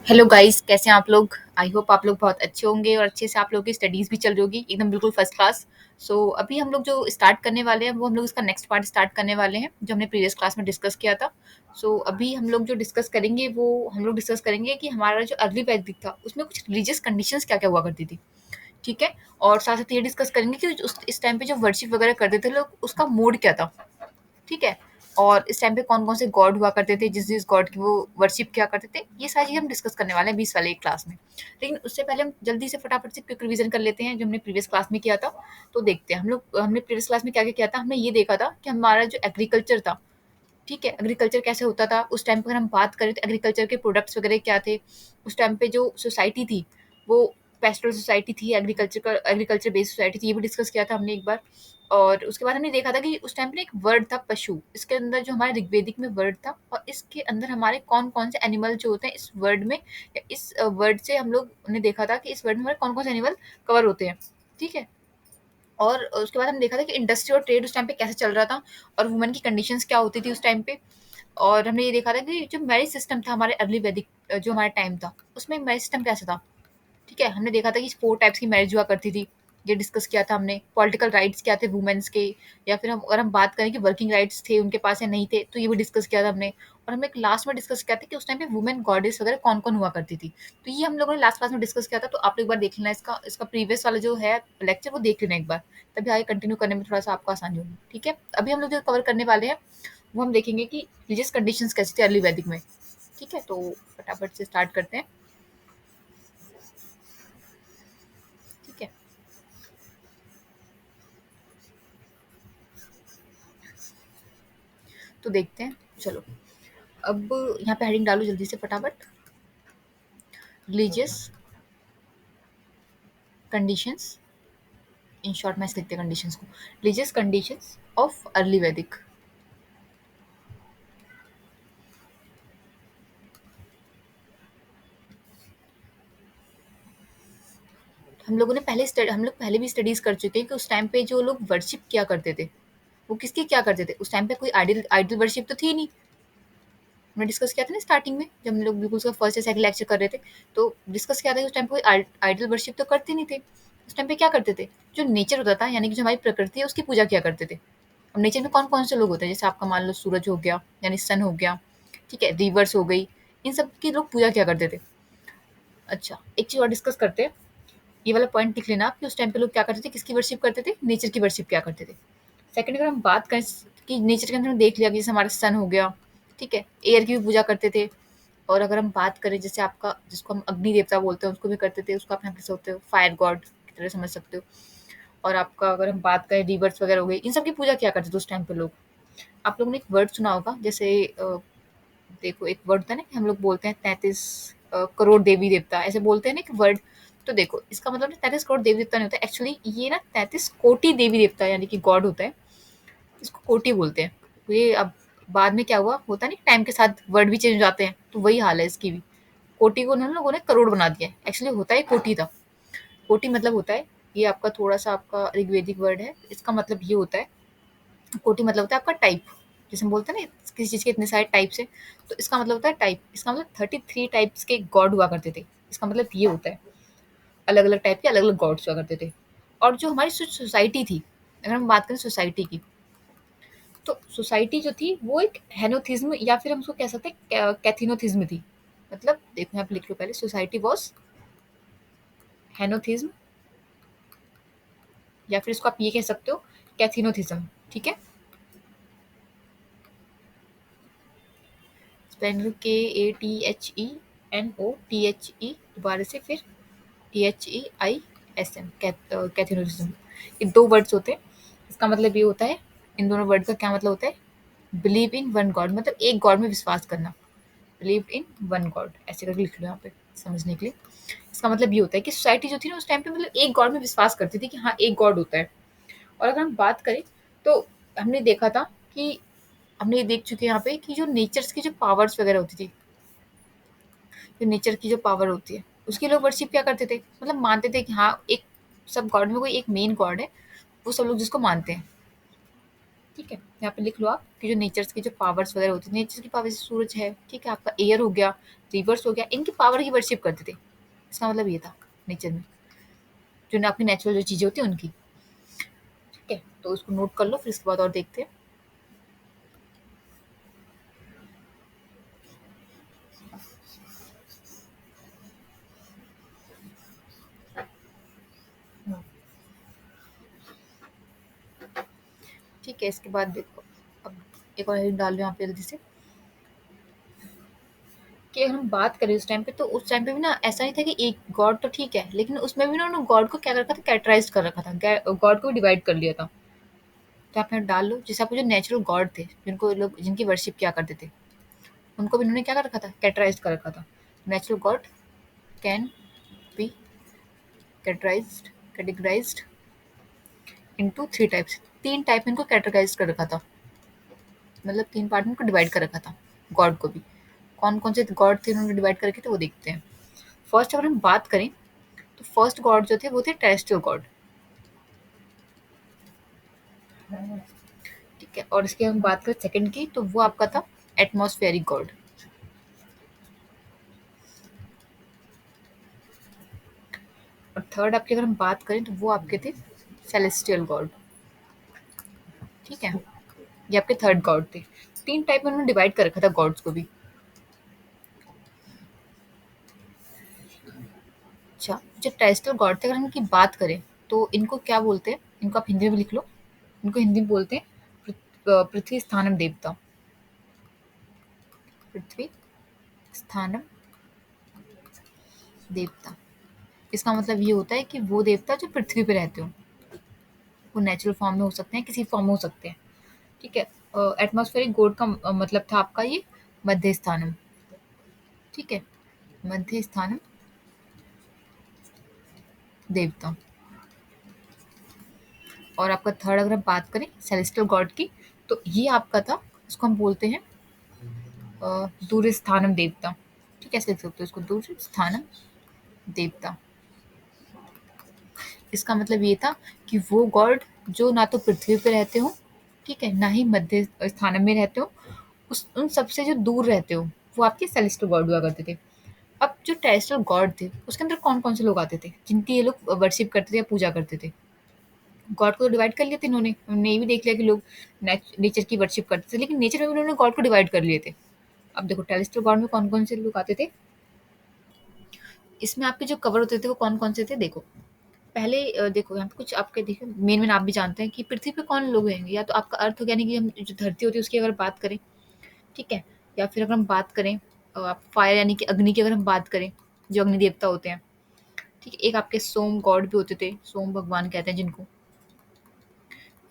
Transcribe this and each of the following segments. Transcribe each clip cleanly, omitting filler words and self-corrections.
Hello guys, कैसे हैं आप लोग? आई होप आप लोग बहुत अच्छे होंगे और अच्छे से आप लोगों की स्टडीज़ भी चल रही होगी एकदम बिल्कुल फर्स्ट क्लास। अभी हम लोग जो स्टार्ट करने वाले हैं वो हम लोग इसका नेक्स्ट पार्ट स्टार्ट करने वाले हैं जो हमने प्रीवियस क्लास में डिस्कस किया था। अभी हम लोग जो डिस्कस करेंगे वो हम लोग डिस्कस करेंगे कि हमारा जो अर्ली वैदिक था उसमें कुछ रिलीजियस कंडीशंस क्या-क्या हुआ करती थी, ठीक है? और साथ-साथ ये डिस्कस करेंगे कि उस इस टाइम पे जो वर्शिप वगैरह करते थे लोग उसका मोड क्या था? ठीक है? और इस टाइम पे कौन-कौन से गॉड हुआ करते थे, जिस-जिस गॉड की वो वर्शिप किया करते थे, ये सारी चीज़ें हम डिस्कस करने वाले हैं 20 वाले क्लास में। लेकिन उससे पहले हम जल्दी से फटाफट से क्विक रिवीजन कर लेते हैं, जो हमने प्रीवियस क्लास में किया था। तो देखते हैं, हमने प्रीवियस क्लास में क्या-क्या किया था, हमने ये देखा था कि हमारा जो एग्रीकल्चर था, ठीक है? एग्रीकल्चर कैसे होता था, उस टाइम पे अगर हम बात करें तो एग्रीकल्चर के प्रोडक्ट्स वगैरह क्या थे, उस टाइम पे जो सोसाइटी थी, वो पेस्टोरल सोसाइटी थी, एग्रीकल्चर बेस्ड सोसाइटी थी, ये भी डिस्कस किया था हमने एक बार। और उसके बाद हमने देखा था कि उस टाइम पे एक वर्ड था पशु, इसके अंदर जो हमारे ऋग्वेदिक में वर्ड था और इसके अंदर हमारे कौन-कौन से एनिमल जो होते हैं इस वर्ड में या इस वर्ड से हम लोग ने देखा था कि इस वर्ड में हमारे कौन-कौन से एनिमल कवर होते हैं, ठीक है? और उसके बाद हमने देखा था कि इंडस्ट्री और ट्रेड उस टाइम पे कैसे चल रहा था और वुमेन की कंडीशंस क्या होती थी उस टाइम पे। और हमने ये देखा था कि जो मैरिज सिस्टम था हमारे अर्ली वैदिक जो हमारा टाइम था, उसमें मैरिज सिस्टम कैसा था? ठीक है? हमने देखा था कि 4 टाइप्स की मैरिज हुआ करती थी। ये डिस्कस किया था हमने। पॉलिटिकल राइट्स क्या थे वुमेन्स के या फिर हम अगर हम बात करें कि वर्किंग राइट्स थे उनके पास या नहीं थे, तो ये भी डिस्कस किया था हमने। और हमने एक लास्ट में डिस्कस किया था कि उस टाइम पे वुमेन गॉडेस वगैरह कौन-कौन हुआ करती थी। तो ये हम लोगों ने लास्ट क्लास में डिस्कस किया था, तो आप लोग एक बार देख लेना इसका प्रीवियस वाला जो है लेक्चर वो देख लेना एक बार। तभी आगे कंटिन्यू करने में थोड़ा-सा आपको आसानी होगी, ठीक है? अभी हम लोग जो कवर करने वाले हैं, वो हम देखेंगे कि रिलीजियस कंडीशंस कैसी थी अर्ली वैदिक में, ठीक है? तो फटाफट से स्टार्ट करते हैं, ठीक है? तो देखते हैं, चलो। अब यहाँ पे हेडिंग डालो जल्दी से फटाफट। रिलीजियस कंडीशंस, इन शॉर्ट मैं ऐसे लिखते हैं कंडीशंस को, रिलीजियस कंडीशंस ऑफ अर्ली वैदिक। हम लोग पहले भी स्टडीज कर चुके हैं कि उस टाइम पे जो लोग वर्शिप किया करते थे वो किसकी क्या करते थे। उस टाइम पे कोई आइडल आइडल वर्शिप तो थी नहीं। हमने डिस्कस किया था ना स्टार्टिंग में जब हम लोग बिल्कुल उसका फर्स्ट या सेकंड लेक्चर कर रहे थे। तो डिस्कस किया था कि उस टाइम पे कोई आइडल वर्शिप तो करते नहीं थे। उस टाइम पे क्या करते थे, जो नेचर होता था यानी कि जो हमारी प्रकृति है उसकी पूजा किया करते थे। अब नेचर में कौन-कौन से लोग होते हैं, जैसे आपका मान लो सूरज हो गया, यानी सन हो गया, ठीक है? रिवर्स हो गई, इन सब की लोग पूजा किया करते थे। अच्छा, एक चीज़ और डिस्कस करते हैं, ये वाला पॉइंट लिख लेना आप कि उस टाइम पे लोग क्या करते थे, किसकी वर्शिप करते थे? नेचर की वर्शिप किया करते थे। सेकंड अगर हम बात करें कि नेचर के अंदर हमने देख लिया कि जैसे हमारा सन हो गया, ठीक है? एयर की भी पूजा करते थे। और अगर हम बात करें जैसे आपका जिसको हम अग्नि देवता बोलते हैं उसको भी करते थे, उसको आप यहाँ कह सकते हो फायर गॉड की तरह समझ सकते हो। और आपका अगर हम बात करें रिवर्स वगैरह हो गई, इन सब की पूजा किया करते थे उस टाइम पे लोग। आप लोगों ने एक वर्ड सुना होगा जैसे देखो एक वर्ड था ना कि हम लोग बोलते हैं 33 करोड़ देवी देवता, ऐसे बोलते हैं ना एक वर्ड। तो देखो इसका मतलब ना 33 करोड़ देवी देवता नहीं होता एक्चुअली, ये ना 33 कोटि देवी देवता यानी कि गॉड होता है, इसको कोटि बोलते हैं। तो ये अब बाद में क्या हुआ होता है ना टाइम के साथ वर्ड भी चेंज हो जाते हैं, तो वही हाल है इसकी भी। कोटि को उन्होंने लोगों ने करोड़ बना दिया है, एक्चुअली होता है कोटि था। कोटि मतलब होता है, ये आपका थोड़ा सा आपका ऋग्वेदिक वर्ड है, इसका मतलब ये होता है, कोटि मतलब होता है आपका टाइप। जैसे हम बोलते हैं ना किसी चीज़ के इतने सारे टाइप्स हैं, तो इसका मतलब होता है टाइप। इसका मतलब 33 टाइप्स के गॉड हुआ करते थे, इसका मतलब ये होता है। अलग अलग टाइप के अलग अलग गॉड्स हुआ करते थे। और जो हमारी सोसाइटी थी, अगर हम बात करें सोसाइटी की, तो सोसाइटी जो थी वो एक हेनोथिज्म या फिर हम उसको कह सकते हैं कैथिनोथिज्म थी। मतलब देखो यहाँ पे लिख लो पहले, सोसाइटी वॉज हेनोथिज्म या फिर इसको आप ये कह सकते हो कैथिनोथिज्म, ठीक है? स्पेलिंग KATHENOTHE, दोबारा से फिर THEISM, कैथिनोथिज्म। ये दो वर्ड्स होते हैं, इसका मतलब ये होता है, इन दोनों वर्ड का क्या मतलब होता है, बिलीव इन वन गॉड, मतलब एक गॉड में विश्वास करना। बिलीव इन वन गॉड ऐसे करके लिख लो यहाँ पे समझने के लिए। इसका मतलब ये होता है कि सोसाइटी जो थी ना उस टाइम पे मतलब एक गॉड में विश्वास करती थी कि हाँ एक गॉड होता है। और अगर हम बात करें तो हमने देखा था कि हमने ये देख चुके हैं यहाँ पे कि जो नेचर्स की जो पावर्स वगैरह होती थी, जो नेचर की जो पावर होती है उसकी लोग वर्शिप क्या करते थे, मतलब मानते थे कि हाँ एक सब गॉड में कोई एक मेन गॉड है, वो सब लोग जिसको मानते हैं। ठीक है? यहाँ पे लिख लो आप कि जो नेचर्स की जो पावर्स वगैरह होती है, नेचर की पावर जैसे सूरज है, ठीक है? आपका एयर हो गया, रिवर्स हो गया, इनकी पावर की वर्शिप करते थे। इसका मतलब ये था नेचर में, जो ना अपनी नेचुरल जो चीज़ें होती हैं उनकी, ठीक है? तो उसको नोट कर लो, फिर इसके बाद और देखते हैं। हुँ, ठीक है? इसके बाद देखो, अब एक और हेडिंग डाल लो यहाँ पे जल्दी से, कि अगर हम बात करें उस टाइम पे, तो उस टाइम पे भी ना ऐसा नहीं था कि एक गॉड तो ठीक है, लेकिन उसमें भी ना उन्होंने गॉड को क्या कर रखा था, कैरेक्टराइज़ कर रखा था। गॉड को डिवाइड कर लिया था। तो आप यहाँ डाल लो, जैसे आपको जो नेचुरल गॉड थे, जिनको लोग जिनकी वर्शिप किया करते थे, उनको भी इन्होंने क्या कर रखा था, कैटेगराइज़ कर रखा था। Natural God can be categorised into 3 types. 3 type में इनको कैटेगराइज़ कर रखा था। मतलब 3 पार्ट में इनको डिवाइड कर रखा था, गॉड को भी। कौन-कौन से गॉड थे इन्होंने डिवाइड कर रखे थे, वो देखते हैं। फर्स्ट अगर हम बात करें, तो फर्स्ट गॉड जो थे वो थे टेरेस्ट्रियल गॉड, ठीक है? और इसकी हम बात करें सेकंड की, तो वो आपका था एटमॉस्फेरिक गॉड। और थर्ड आपकी अगर हम बात करें, तो वो आपके थे सेलेस्टियल गॉड, ठीक है? ये आपके थर्ड गॉड थे। 3 टाइप में उन्होंने डिवाइड कर रखा था गॉड्स को भी। अच्छा, जो टेरेस्ट्रियल गॉड थे, अगर हम इनकी बात करें, तो इनको क्या बोलते हैं? इनको आप हिंदी में भी लिख लो। इनको हिंदी में बोलते हैं पृथ्वी स्थानम देवता। पृथ्वी स्थानम देवता। इसका मतलब ये होता है कि वो देवता जो पृथ्वी पे रहते हो। वो नेचुरल फॉर्म में हो सकते हैं, किसी फॉर्म में हो सकते हैं, ठीक है? एटमॉस्फेरिक गॉड का मतलब था आपका ये मध्य स्थानम, ठीक है? मध्य स्थानम देवता। और आपका थर्ड अगर हम बात करें सेलेस्टियल गॉड की, तो ये आपका था, इसको हम बोलते हैं दूर स्थानम देवता। ठीक है, ऐसे लिख सकते हो इसको, दूर स्थानम देवता। इसका मतलब ये था कि वो गॉड जो ना तो पृथ्वी पे रहते हो, ठीक है, ना ही मध्य स्थानम में रहते हो, उस उन सबसे जो दूर रहते हो, वो आपके सेलेस्टियल गॉड हुआ करते थे। अब जो टेरेस्ट्रियल गॉड थे, उसके अंदर कौन-कौन से लोग आते थे, जिनकी ये लोग वर्शिप करते थे या पूजा करते थे? गॉड को तो डिवाइड कर लिया था इन्होंने। उन्होंने ये भी देख लिया कि लोग नेचर की वर्शिप करते थे, लेकिन नेचर में भी उन्होंने गॉड को डिवाइड कर लिए थे। अब देखो टेरेस्ट्रियल गॉड में कौन-कौन से लोग आते थे? इसमें आपके जो कवर होते थे वो कौन-कौन से थे, देखो। पहले देखो यहाँ पे कुछ आपके देखो मेन-मेन आप भी जानते हैं कि पृथ्वी पे कौन लोग रहेंगे, या तो आपका अर्थ हो गया, यानी कि हम जो धरती होती है उसकी अगर बात करें, ठीक है? या फिर अगर हम बात करें आप फायर यानी कि अग्नि की अगर हम बात करें, जो अग्नि देवता होते हैं, ठीक है? एक आपके सोम गॉड भी होते थे, सोम भगवान कहते हैं जिनको।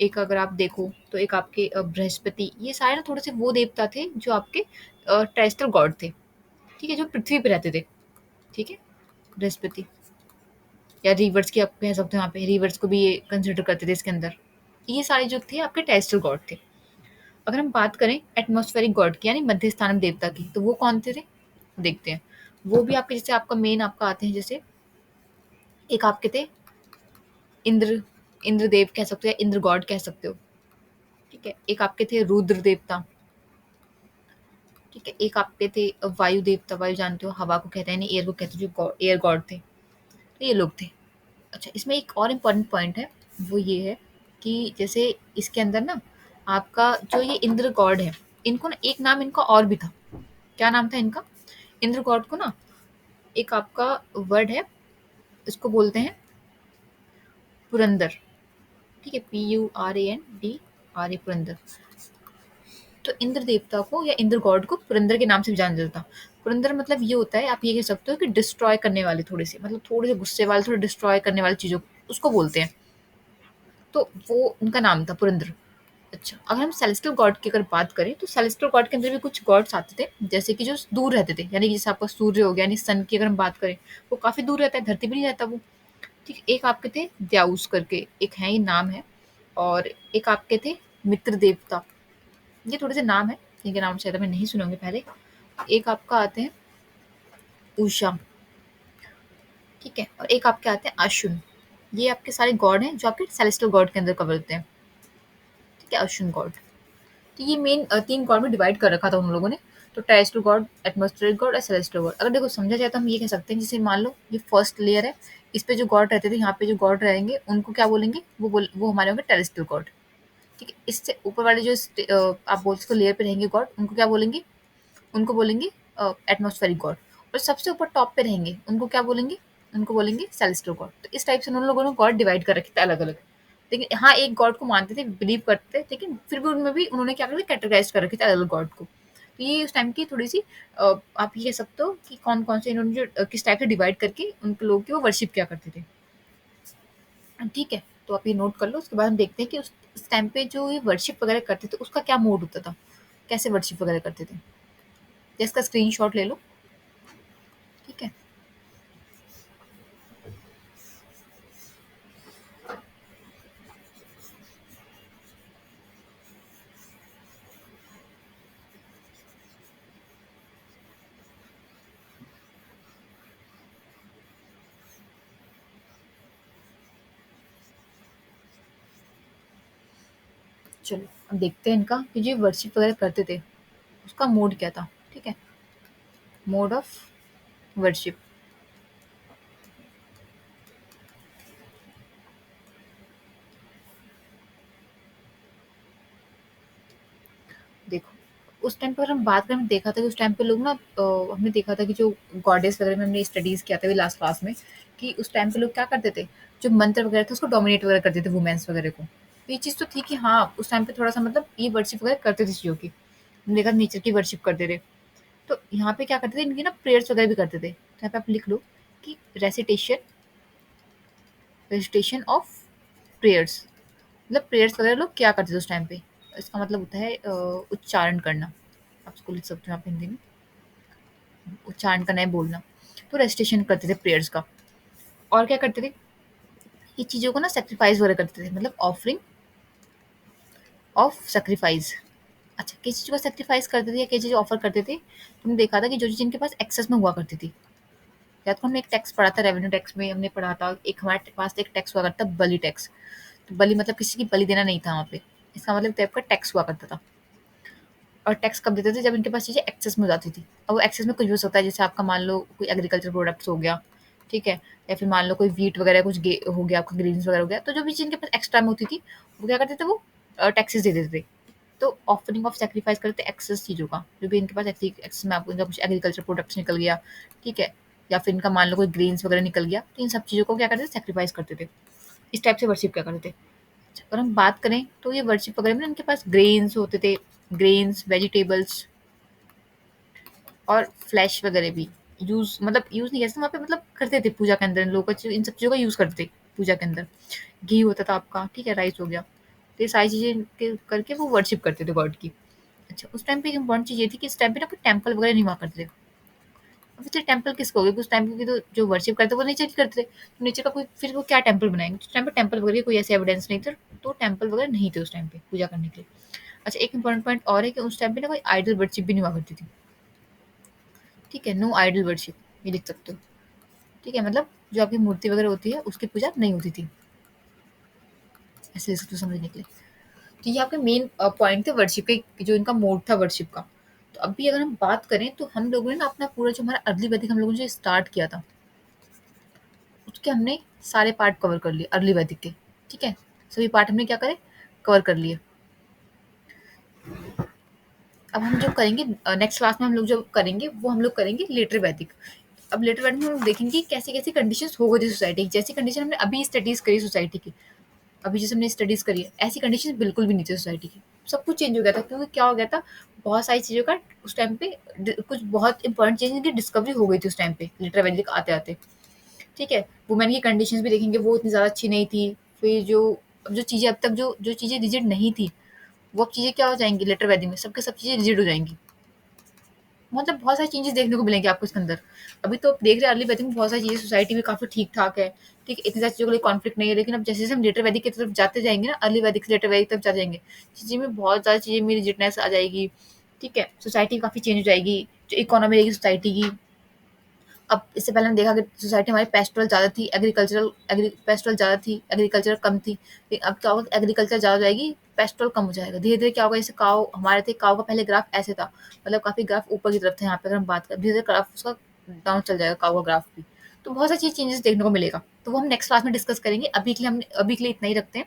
एक अगर आप देखो तो एक आपके बृहस्पति, ये सारे ना थोड़े से वो देवता थे जो आपके टेरेस्ट्रियल गॉड थे, ठीक है? जो पृथ्वी पे रहते थे, ठीक है? बृहस्पति या रिवर्स की आप कह सकते हो, यहाँ पे रिवर्स को भी ये कंसिडर करते थे इसके अंदर। ये सारे जो थे आपके टेरेस्ट्रियल गॉड थे। अगर हम बात करें एटमॉस्फेरिक गॉड की यानी मध्य स्थानक देवता की, तो वो कौन थे? देखते हैं। वो भी आपके जैसे आपका मेन आपका आते हैं, जैसे एक आपके थे इंद्र, इंद्रदेव कह सकते हो या इंद्र गॉड कह सकते हो, ठीक है? एक आपके थे रुद्र देवता, ठीक है? एक आपके थे वायु देवता, वायु जानते हो हवा को कहते हैं, एयर को कहते हैं, जो एयर गॉड थे, तो ये लोग थे। अच्छा, इसमें एक और इम्पोर्टेंट पॉइंट है, वो ये है कि जैसे इसके अंदर ना आपका जो ये इंद्र गॉड है, इनको ना एक नाम इनका और भी था। क्या नाम था इनका? इंद्र गॉड को ना एक आपका वर्ड है, इसको बोलते हैं पुरंदर, ठीक है? PURANDR, पुरंदर। तो इंद्र देवता को या इंद्र गॉड को पुरंदर के नाम से भी जाना जाता। पुरंदर मतलब ये होता है, आप ये कह सकते हो कि डिस्ट्रॉय करने वाले, थोड़े से मतलब थोड़े से गुस्से वाले, थोड़े डिस्ट्रॉय करने वाली चीज़ों को उसको बोलते हैं। तो वो उनका नाम था पुरंदर। अच्छा, अगर हम सेलेस्टियल गॉड की अगर बात करें, तो सेलेस्टियल गॉड के अंदर भी कुछ गॉड्स आते थे, जैसे कि जो दूर रहते थे, यानी कि जैसे आपका सूर्य हो गया, यानी सन की अगर हम बात करें, वो काफ़ी दूर रहता है, धरती पे नहीं रहता वो, ठीक है? एक आपके थे द्याऊस करके, एक है, ये नाम है। और एक आपके थे मित्र देवता, ये थोड़े से नाम है, इनके नाम शायद हमें नहीं सुने होंगे पहले। एक आपका आते हैं उषा, ठीक है? और एक आपके आते हैं अश्विन। ये आपके सारे गॉड हैं जो आपके सेलेस्टियल गॉड के अंदर कवर होते हैं। ठीक है, अर्शियन गॉड। तो ये मेन 3 गॉड में डिवाइड कर रखा था उन लोगों ने। तो टेरेस्ट्रियल गॉड, एटमॉस्फेरिक गॉड और सेलेस्टियल गॉड। अगर देखो समझा जाए तो हम ये कह सकते हैं, जैसे मान लो ये फर्स्ट लेयर है, इस पे जो गॉड रहते थे, यहाँ पे जो गॉड रहेंगे उनको क्या बोलेंगे, वो हमारे होंगे टेरेस्ट्रियल गॉड। ठीक है, इससे ऊपर वाले जो आप बोल सकते हो लेयर पे रहेंगे गॉड, उनको क्या बोलेंगे, उनको बोलेंगे एटमॉस्फेरिक गॉड। और सबसे ऊपर टॉप पे रहेंगे उनको क्या बोलेंगे, उनको बोलेंगे सेलेस्टियल गॉड। तो इस टाइप से उन लोगों ने गॉड डिवाइड कर रखे थे अलग अलग। लेकिन हाँ, एक गॉड को मानते थे, बिलीव करते थे, लेकिन फिर भी उनमें भी उन्होंने क्या कर कैटेगराइज कर रखे थे अलग अलग गॉड को। तो ये उस टाइम की थोड़ी सी आप ये कह सकते हो कि कौन कौन से इन्होंने जो किस टाइप से डिवाइड करके उनके लोग की वो वर्शिप क्या करते थे। ठीक है, तो आप ये नोट कर लो। उसके बाद हम देखते हैं कि उस टाइम पे जो ये वर्शिप वगैरह करते थे उसका क्या मोड होता था, कैसे वर्शिप वगैरह करते थे। तो इसका स्क्रीनशॉट ले लो। ठीक है, चलो अब देखते हैं इनका कि जो वर्शिप वगैरह करते थे उसका मोड क्या था। ठीक है, मोड ऑफ वर्शिप। देखो उस टाइम पर अगर हम बात करें, हमने देखा था कि उस टाइम पे लोग ना हमने देखा था कि जो गॉडेस वगैरह में हमने स्टडीज किया था लास्ट क्लास में, कि उस टाइम पे लोग क्या करते थे, जो मंत्र वगैरह था उसको डोमिनेट वगैरह करते थे वुमेन्स वगैरह को। तो ये चीज़ तो थी कि हाँ उस टाइम पे थोड़ा सा मतलब ये वर्शिप वगैरह करते थे चीज़ों की। हमने देखा नेचर की वर्शिप करते थे। तो यहाँ पे क्या करते थे, इनकी ना प्रेयर्स वगैरह भी करते थे। तो यहाँ पे आप लिख लो कि रेसिटेशन, रेसिटेशन ऑफ प्रेयर्स। मतलब प्रेयर्स वगैरह लोग क्या करते थे उस टाइम पे। इसका मतलब होता है उच्चारण करना। आप इसको लिख सकते हो यहाँ पे हिंदी में, उच्चारण करना है, बोलना। तो रेसिटेशन करते थे प्रेयर्स का। और क्या करते थे, ये चीज़ों को ना सैक्रिफाइस वगैरह करते थे, मतलब ऑफरिंग ऑफ सैक्रिफाइस। अच्छा, किस चीज़ को सैक्रिफाइस करते थे या किस चीज़ ऑफर करते थे। तुमने देखा था कि जो चीज़ इनके पास एक्सेस में हुआ करती थी, या तो हमने एक टैक्स पढ़ा था, रेवेन्यू टैक्स में हमने पढ़ा था, एक हमारे पास एक टैक्स हुआ करता था बलि टैक्स। तो बलि मतलब किसी की बलि देना नहीं था वहाँ पे, इसका मतलब टाइप का टैक्स हुआ करता था। और टैक्स कब देते थे, जब इनके पास चीज़ें एक्सेस में हो जाती थी। और वो एक्सेस में कुछ भी हो सकता है, जैसे आपका मान लो कोई एग्रीकल्चर प्रोडक्ट्स हो गया, ठीक है, या फिर मान लो कोई व्हीट वगैरह कुछ हो गया, आपका ग्रेन्स वगैरह हो गया। तो जो भी चीज़ इनके पास एक्स्ट्रा में होती थी वो क्या करते थे, वो टैक्सेस दे देते थे। तो ऑफरिंग ऑफ सैक्रिफाइस करते एक्सेस चीज़ों का, जो भी इनके पास एक्सेस में आपको इनका कुछ एग्रीकल्चर प्रोडक्ट्स निकल गया, ठीक है, या फिर इनका मान लो कोई ग्रेन्स वगैरह निकल गया, तो इन सब चीज़ों को क्या करते थे, सैक्रिफाइस करते थे। इस टाइप से वर्शिप क्या करते थे। अगर हम बात करें तो ये वर्शिप वगैरह में इनके पास ग्रेन्स होते थे, ग्रेन्स, वेजिटेबल्स और फ्लैश वगैरह भी यूज़, मतलब यूज़ नहीं कैसे वहाँ पे, मतलब करते थे पूजा के अंदर। इन लोगों का इन सब चीज़ों का यूज़ करते थे पूजा के अंदर। घी होता था आपका, ठीक है, राइस हो गया। तो ये सारी चीज़ें करके वो वर्शिप करते थे गॉड की। अच्छा, उस टाइम पे एक इम्पोर्टेंट चीज़ ये थी कि इस टाइम पे ना कोई टेम्पल वगैरह नहीं हुआ करते थे। ऑब्वियसली टेम्पल किसको होगे, उस टाइम पे भी तो जो वर्शिप करते वो नेचर की करते थे। तो नेचर का कोई फिर वो क्या टेम्पल बनाएंगे, उस टाइम पे टेम्पल वगैरह की कोई ऐसे एविडेंस नहीं था। तो टेम्पल वगैरह नहीं थे उस टाइम पे पूजा करने के लिए। अच्छा, एक इम्पोर्टेंट पॉइंट और है कि उस टाइम पे ना कोई आइडल वर्शिप भी नहीं हुआ करती थी। ठीक है, नो आइडल वर्शिप, ये लिख सकते हो। ठीक है, मतलब जो आपकी मूर्ति वगैरह होती है उसकी पूजा नहीं होती थी। ऐसे लिख सकते हो समझने के लिए। तो ये आपके मेन पॉइंट थे वर्शिप के, जो इनका मोड था वर्शिप का। तो अभी अगर हम बात करें तो हम लोगों ने ना अपना पूरा जो हमारा अर्ली वैदिक हम लोगों ने जो स्टार्ट किया था, उसके हमने सारे पार्ट कवर कर लिए अर्ली वैदिक के। ठीक है, सभी पार्ट हमने क्या करे, कवर कर लिए। अब हम जो करेंगे नेक्स्ट क्लास में हम लोग जो करेंगे वो हम लोग करेंगे लेटर वैदिक। अब लेटर वैदिक में हम लोग देखेंगे कैसी कैसी कंडीशंस हो गई थी सोसाइटी की। जैसी कंडीशन हमने अभी स्टडीज करी सोसाइटी की, अभी जैसे हमने स्टडीज करी है, ऐसी कंडीशन बिल्कुल भी नहीं थी सोसाइटी की। सब कुछ चेंज हो गया था, क्योंकि क्या हो गया था, बहुत सारी चीज़ों का उस टाइम पे कुछ बहुत इंपॉर्टेंट चीज़ की डिस्कवरी हो गई थी उस टाइम पे लिटरा वैदिक आते आते। ठीक है, वुमेन की कंडीशंस भी देखेंगे, वो इतनी ज़्यादा अच्छी नहीं थी। फिर जो अब जो चीज़ें अब तक जो चीज़ें रिजिड नहीं थी, वो अब चीज़ें क्या हो जाएंगी लेटर वैदिक में, सबके सब चीज़ें रिजिड हो जाएंगी। मतलब बहुत सारी चेंजेस देखने को मिलेंगे आपको इसके अंदर। अभी तो आप देख रहे हैं अर्ली वैदिक में बहुत सारी चीज़ें सोसाइटी में काफ़ी ठीक ठाक है, ठीक है, इतनी सारी चीज़ों के लिए कॉन्फ्लिक्ट नहीं है। लेकिन अब जैसे जैसे हम लेटर वैदिक की तरफ जाते जाएंगे ना, अर्ली वैदिक से लेटर वैदिक तरफ जाते जाएंगे, चीज़ें में बहुत ज़्यादा चीज़ें में रिजिडनेस आ जाएगी। ठीक है, सोसाइटी काफ़ी चेंज हो जाएगी, जो इकोनॉमी रहेगी सोसाइटी की। अब इससे पहले हमने देखा कि सोसाइटी हमारी पेस्टोरल ज़्यादा थी, एग्रीकल्चरल पेस्टोरल ज़्यादा थी, एग्रीकल्चर कम थी। लेकिन अब क्या होगा, एग्रीकल्चर ज़्यादा हो जाएगी, पेस्ट्रोल कम हो जाएगा। धीरे-धीरे क्या होगा, जैसे काव हमारे थे, काव का पहले ग्राफ ऐसे था, मतलब काफ़ी ग्राफ ऊपर की तरफ था, यहाँ पे अगर हम बात करें धीरे-धीरे ग्राफ उसका डाउन चल जाएगा, काव का ग्राफ भी। तो बहुत सारी चेंजेस देखने को मिलेगा, तो वो हम नेक्स्ट क्लास में डिस्कस करेंगे। अभी के लिए इतना ही रखते हैं,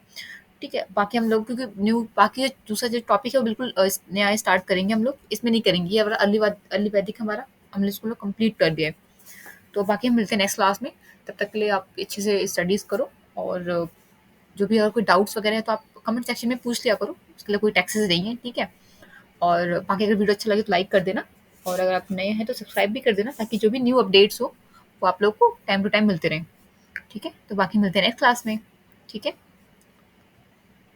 ठीक है? बाकी हम लोग क्योंकि बाकी जो दूसरा जो टॉपिक है वो बिल्कुल नया स्टार्ट करेंगे हम लोग, इसमें नहीं करेंगे। ये हमारा अर्ली वैदिक हमारा हमने इसको लोग कंप्लीट कर दिया है। तो बाकी हम मिलते हैं नेक्स्ट क्लास में, तब तक के लिए आप अच्छे से स्टडीज़ करो, और जो भी अगर कोई डाउट्स वगैरह है तो आप कमेंट सेक्शन में पूछ लिया करो, उसके लिए कोई टैक्सेस नहीं है, ठीक है? और बाकी अगर वीडियो अच्छा लगे तो लाइक कर देना, और अगर आप नए हैं तो सब्सक्राइब भी कर देना, ताकि जो भी न्यू अपडेट्स हो वो आप लोग को टाइम टू टाइम मिलते रहें, ठीक है? तो बाकी मिलते हैं नेक्स्ट क्लास में, ठीक है?